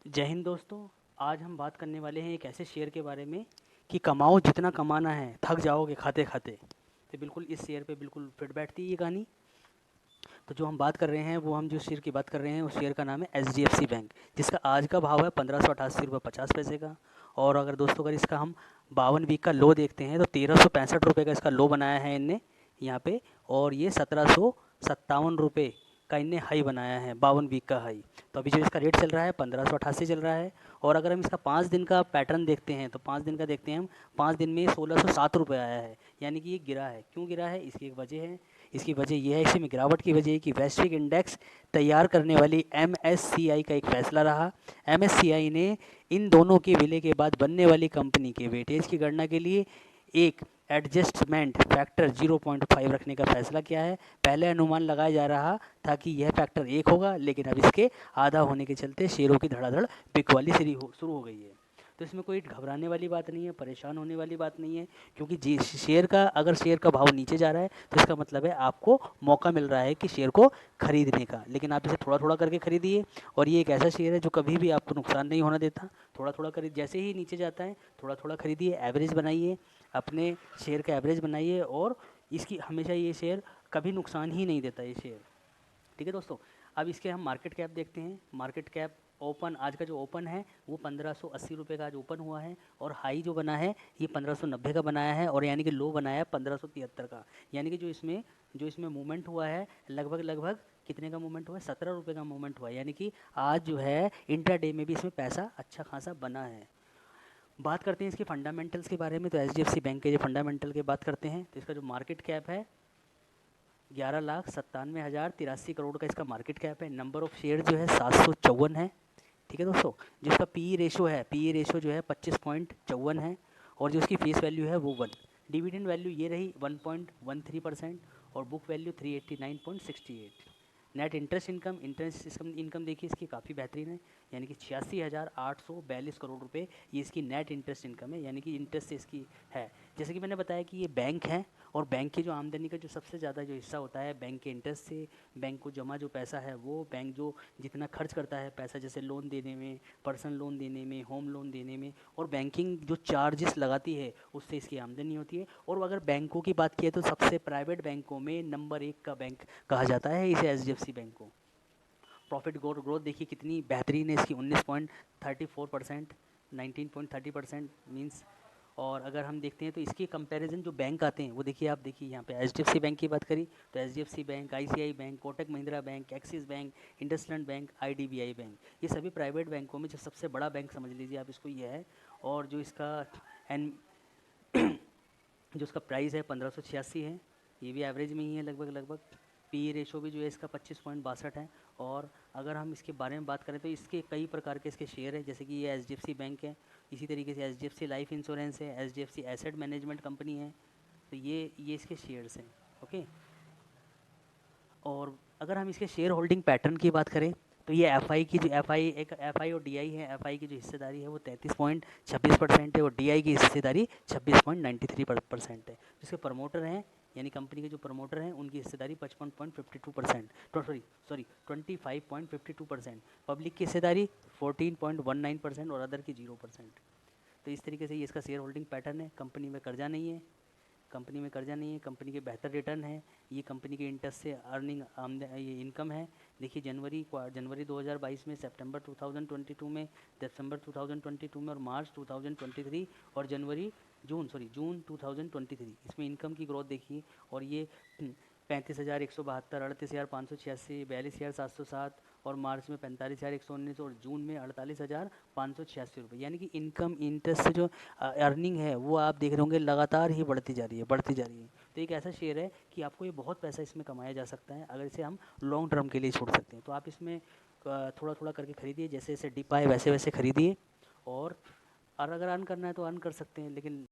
जय हिंद दोस्तों। आज हम बात करने वाले हैं एक ऐसे शेयर के बारे में कि कमाओ जितना कमाना है, थक जाओगे खाते खाते। तो बिल्कुल इस शेयर पे बिल्कुल फिट बैठती है ये कहानी। तो जो हम बात कर रहे हैं, वो हम जो शेयर की बात कर रहे हैं उस शेयर का नाम है एचडीएफसी बैंक, जिसका आज का भाव है 1588 रुपये 50 पैसे का। और अगर दोस्तों अगर इसका हम 52 वीक का लो देखते हैं तो 1365 रुपये का इसका लो बनाया है इनने यहाँ पे। और ये 1757 रुपये का इनने हाई बनाया है, 52 वीक का हाई। तो अभी जो इसका रेट चल रहा है 1588 चल रहा है। और अगर हम इसका 5 दिन का पैटर्न देखते हैं तो 5 दिन का देखते हैं हम, 5 दिन में 1607 रुपये आया है। यानी कि ये गिरा है। क्यों गिरा है, इसकी एक वजह है। इसकी वजह यह है, इसी में गिरावट की वजह है कि वैश्विक इंडेक्स तैयार करने वाली एमएससीआई का एक फैसला रहा। एमएससीआई ने इन दोनों के विलय के बाद बनने वाली कंपनी के वेटेज की गणना के लिए एक एडजस्टमेंट फैक्टर 0.5 रखने का फैसला किया है। पहले अनुमान लगाया जा रहा था कि यह फैक्टर 1 होगा, लेकिन अब इसके आधा होने के चलते शेयरों की धड़ाधड़ बिकवाली शुरू हो गई है। तो इसमें कोई घबराने वाली बात नहीं है, परेशान होने वाली बात नहीं है। क्योंकि जी शेयर का अगर शेयर का भाव नीचे जा रहा है तो इसका मतलब है आपको मौका मिल रहा है कि शेयर को खरीदने का। लेकिन आप इसे थोड़ा थोड़ा करके खरीदिए। और ये एक ऐसा शेयर है जो कभी भी आपको नुकसान नहीं होने देता। थोड़ा थोड़ा खरीद, जैसे ही नीचे जाता है थोड़ा थोड़ा खरीदिए, एवरेज बनाइए, अपने शेयर का एवरेज बनाइए। और इसकी हमेशा ये शेयर कभी नुकसान ही नहीं देता ये शेयर। ठीक है दोस्तों। अब इसके हम मार्केट कैप देखते हैं। मार्केट कैप ओपन, आज का जो ओपन है वो 1580 रुपये का आज ओपन हुआ है। और हाई जो बना है ये 1590 का बनाया है। और यानी कि लो बनाया है 1573 का। यानी कि जो इसमें मूवमेंट हुआ है लगभग लगभग कितने का मूवमेंट हुआ है, 17 रुपये का मूवमेंट हुआ है। यानी कि आज जो है इंट्रा डे में भी इसमें पैसा अच्छा खासा बना है। बात करते हैं इसके फंडामेंटल्स के बारे में। तो एच बैंक के जो फंडामेंटल की बात करते हैं तो इसका जो मार्केट कैप है 11,97,083 करोड़ का इसका मार्केट कैप है। नंबर ऑफ शेयर जो है 754 है। ठीक है दोस्तों। जो इसका पी रेशो जो है 25.54 है। और जो इसकी फेस वैल्यू है वो 1। डिविडेंड वैल्यू ये रही 1.13%। और book value 389.68। Net interest income देखिए इसकी काफ़ी बेहतरीन है। यानी कि 86,842 करोड़ रुपए ये इसकी नेट इंटरेस्ट इनकम है, यानी कि इंटरेस्ट से इसकी है। जैसे कि मैंने बताया कि ये बैंक है। और बैंक की जो आमदनी का जो सबसे ज़्यादा जो हिस्सा होता है बैंक के इंटरेस्ट से, बैंक को जमा जो पैसा है वो बैंक जो जितना खर्च करता है पैसा, जैसे लोन देने में, पर्सनल लोन देने में, होम लोन देने में, और बैंकिंग जो चार्जेस लगाती है उससे इसकी आमदनी होती है। और अगर बैंकों की बात की तो सबसे प्राइवेट बैंकों में नंबर 1 का बैंक कहा जाता है इसे एच बैंक को। प्रॉफिट ग्रोथ देखिए कितनी बेहतरीन है इसकी, 19.34%, 19.30% मीन्स। और अगर हम देखते हैं तो इसके कंपैरिजन जो बैंक आते हैं वो देखिए, आप देखिए यहाँ पे एच बैंक की बात करी तो H bank, ICI bank, Kotak Mahindra bank, axis bank, IndusInd bank, IDBI bank, ये सभी प्राइवेट बैंकों में जो सबसे बड़ा बैंक समझ लीजिए आप इसको ये है। और जो इसका एन जो इसका प्राइस है 1586 है। ये भी एवरेज में ही है लगभग लगभग। पी रेशो भी जो है इसका 25.62 है। और अगर हम इसके बारे में बात करें तो इसके कई प्रकार के इसके शेयर हैं, जैसे कि ये एच बैंक है, इसी तरीके से एच लाइफ इंश्योरेंस है, एच एसेट मैनेजमेंट कंपनी है। तो ये इसके शेयर्स हैं। ओके। और अगर हम इसके शेयर होल्डिंग पैटर्न की बात करें तो ये एफ आई और डी आई है। एफ आई की जो हिस्सेदारी है वो 33.26% है और डी आई की हिस्सेदारी 26.93% है। जिसके प्रमोटर हैं, यानी कंपनी के जो प्रमोटर हैं उनकी हिस्सेदारी 55.52%, सॉरी 25.52%। पब्लिक की हिस्सेदारी 14.19% और अदर की 0%। तो इस तरीके से ये इसका शेयर होल्डिंग पैटर्न है। कंपनी में कर्जा नहीं है, कंपनी के बेहतर रिटर्न है। ये कंपनी के इंटरेस्ट से ये इनकम है। देखिए जनवरी 2022 में, सितंबर 2022 में, दिसंबर 2022 में, और मार्च 2023 और जून 2023, इसमें इनकम की ग्रोथ देखिए। और ये 35,172, 38,586, 42,707, और मार्च में 45,119 और जून में 48,586 रुपये। यानी कि इनकम इंटरेस्ट से जो अर्निंग है वो आप देख रहे होंगे लगातार ही बढ़ती जा रही है। तो एक ऐसा शेयर है कि आपको ये बहुत पैसा इसमें कमाया जा सकता है अगर इसे हम लॉन्ग टर्म के लिए छोड़ सकते हैं। तो आप इसमें थोड़ा थोड़ा करके खरीदिए, जैसे जैसे डिप आए वैसे वैसे खरीदिए। और अगर अर्न करना है तो अर्न कर सकते हैं, लेकिन